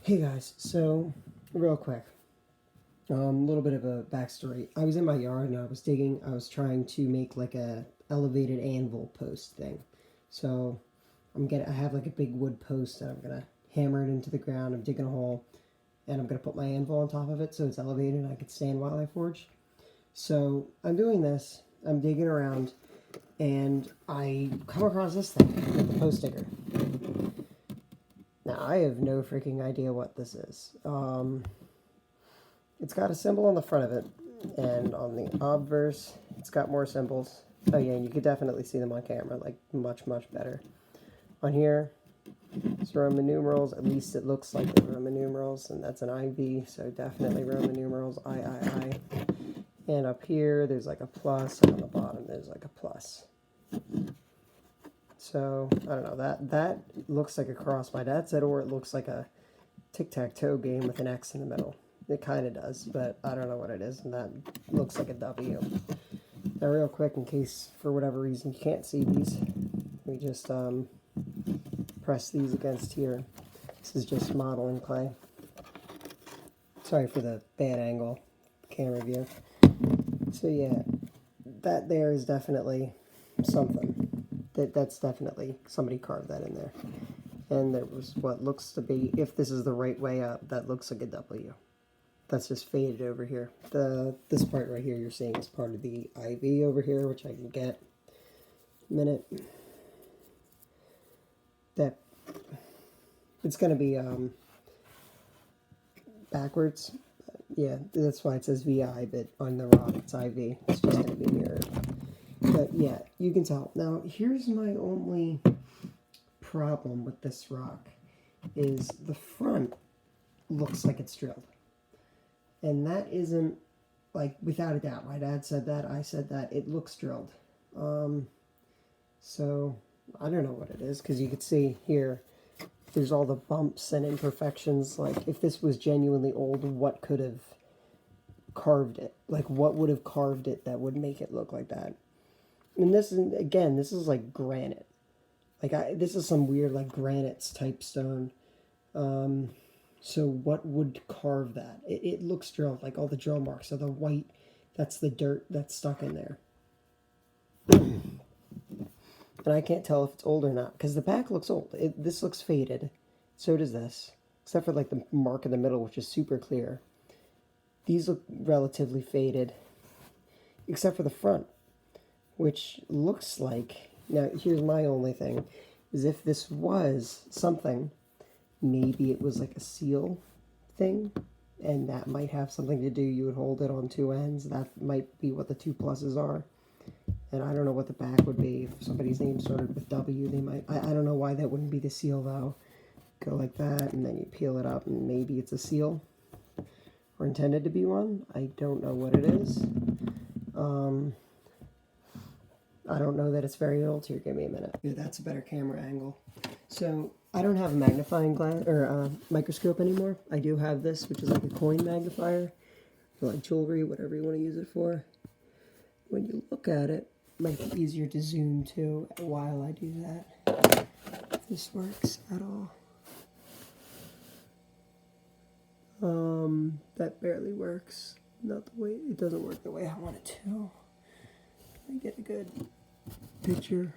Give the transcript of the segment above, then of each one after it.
Hey guys, so real quick, a little bit of a backstory. I was in my yard and I was digging. I was trying to make like a elevated anvil post thing. So I have like a big wood post and I'm gonna hammer it into the ground. I'm digging a hole and I'm gonna put my anvil on top of it so it's elevated and I can stand while I forge. So I'm doing this. I'm digging around and I come across this thing with the post digger. Now I have no freaking idea what this is. It's got a symbol on the front of it, and on the obverse, it's got more symbols. Oh yeah, and you could definitely see them on camera, like much, much better. On here, it's Roman numerals, at least it looks like the Roman numerals, and that's an IV, so definitely Roman numerals, I. And up here, there's like a plus, and on the bottom, there's like a plus. So, I don't know, that looks like a cross, my dad said, or it looks like a tic-tac-toe game with an X in the middle. It kind of does, but I don't know what it is, and that looks like a W. Now, real quick, in case for whatever reason you can't see these, we just press these against here. This is just modeling clay. Sorry for the bad angle camera view. So yeah, that there is definitely something. That's definitely somebody carved that in there. And there was what looks to be, if this is the right way up, that looks like a W. That's just faded over here. This part right here you're seeing is part of the IV over here, which I can get in a minute. That it's going to be backwards. Yeah, that's why it says VI, but on the rock it's IV. It's just going to be mirrored. But yeah, you can tell. Now, here's my only problem with this rock is the front looks like it's drilled. And that isn't, like, without a doubt. My dad said that, I said that. It looks drilled. So, I don't know what it is, because you can see here, there's all the bumps and imperfections. Like, if this was genuinely old, what could have carved it? Like, what would have carved it that would make it look like that? And this is, again, this is like granite. Like, this is some weird, like, granites type stone. So what would carve that? It looks drilled, like all the drill marks are the white, that's the dirt that's stuck in there. And I can't tell if it's old or not, because the back looks old. This looks faded. So does this, except for like the mark in the middle, which is super clear. These look relatively faded, except for the front, which looks like, now here's my only thing, is if this was something, maybe it was like a seal thing, and that might have something to do. You would hold it on two ends. That might be what the two pluses are. And I don't know what the back would be. If somebody's name started with W, they might. I don't know why that wouldn't be the seal, though. Go like that, and then you peel it up, and maybe it's a seal. Or intended to be one. I don't know what it is. I don't know that it's very old. Here, give me a minute. Yeah, that's a better camera angle. So, I don't have a magnifying glass or microscope anymore. I do have this, which is like a coin magnifier, or like jewelry, whatever you want to use it for. When you look at it, it might be easier to zoom too while I do that. If this works at all. That barely works. Not the way, it doesn't work the way I want it to. I get a good picture.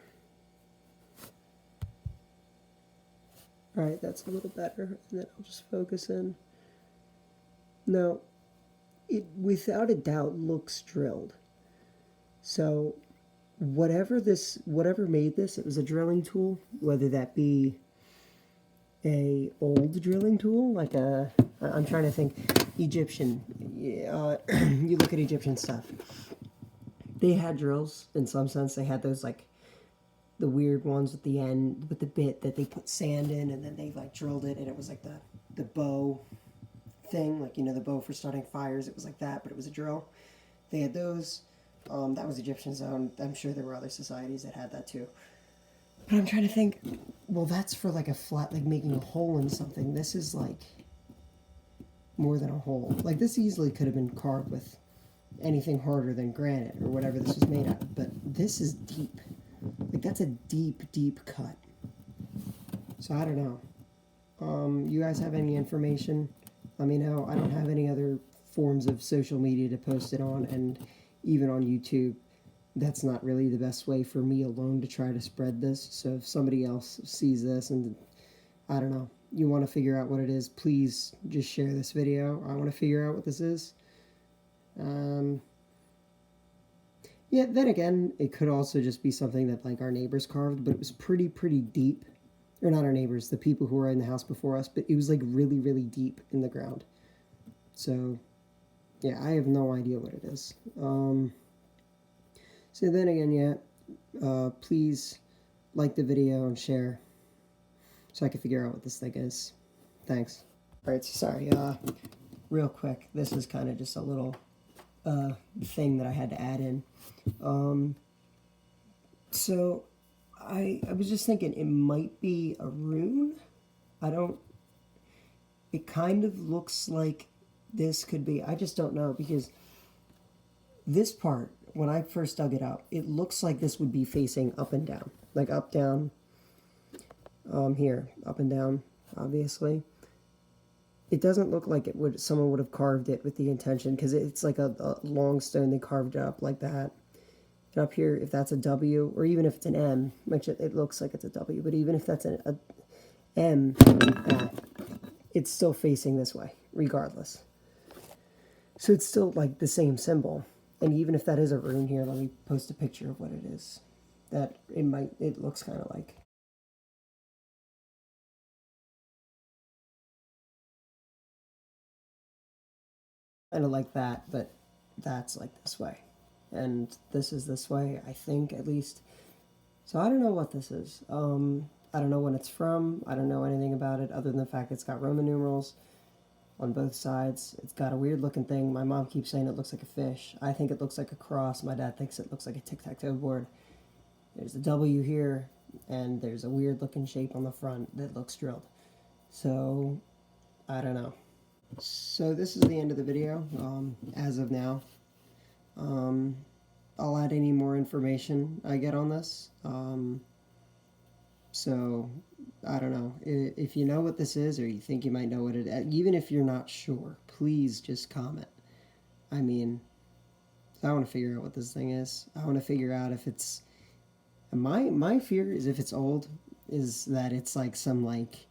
Alright, that's a little better, and then I'll just focus in. Now, it without a doubt looks drilled. So, whatever made this, it was a drilling tool, whether that be a old drilling tool, like I'm trying to think, Egyptian, you look at Egyptian stuff. They had drills, in some sense. They had those, like, the weird ones at the end with the bit that they put sand in, and then they, like, drilled it, and it was like the bow thing, like, you know, the bow for starting fires. It was like that, but it was a drill. They had those. That was Egyptian zone. I'm sure there were other societies that had that too. But I'm trying to think, well, that's for like a flat, like making a hole in something. This is like more than a hole. Like, this easily could have been carved with anything harder than granite or whatever this was made out of. But this is deep. Like, that's a deep, deep cut. So I don't know. You guys have any information, let me know. I don't have any other forms of social media to post it on, and even on YouTube, that's not really the best way for me alone to try to spread this. So if somebody else sees this and, I don't know, you want to figure out what it is, please just share this video. I want to figure out what this is. Yeah, then again, it could also just be something that like our neighbors carved, but it was pretty deep. Or not our neighbors, the people who were in the house before us, but it was like really deep in the ground. So, yeah, I have no idea what it is. So then again, yeah, please like the video and share so I can figure out what this thing is. Thanks. Alright, so sorry, real quick, this is kind of just a little thing that I had to add in. So I was just thinking it might be a rune. It kind of looks like this could be, I just don't know, because this part, when I first dug it up, it looks like this would be facing up and down. Like up, down, here, up and down, obviously. It doesn't look like someone would have carved it with the intention, because it's like a long stone, they carved it up like that. And up here, if that's a W, or even if it's an M, which it looks like it's a W, but even if that's a M, it's still facing this way, regardless. So it's still like the same symbol. And even if that is a rune here, let me post a picture of what it is. It looks kind of like. Kind of like that, but that's like this way. And this is this way, I think, at least. So I don't know what this is. I don't know when it's from. I don't know anything about it other than the fact it's got Roman numerals on both sides. It's got a weird looking thing. My mom keeps saying it looks like a fish. I think it looks like a cross. My dad thinks it looks like a tic-tac-toe board. There's a W here, and there's a weird looking shape on the front that looks drilled. So, I don't know. So this is the end of the video, as of now. I'll add any more information I get on this. So, I don't know. If you know what this is, or you think you might know what it is, even if you're not sure, please just comment. I mean, I want to figure out what this thing is. I want to figure out if it's... My fear is if it's old, is that it's like some, like,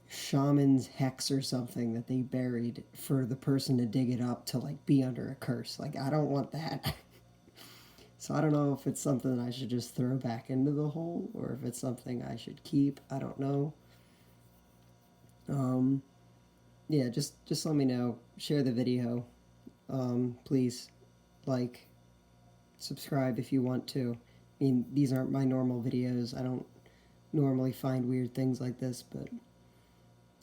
shaman's hex or something that they buried for the person to dig it up to, like, be under a curse. Like, I don't want that. So I don't know if it's something that I should just throw back into the hole, or if it's something I should keep. I don't know. Yeah, just let me know. Share the video. Please, like, subscribe if you want to. I mean, these aren't my normal videos. I don't normally find weird things like this, but,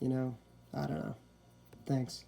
you know, I don't know. Thanks.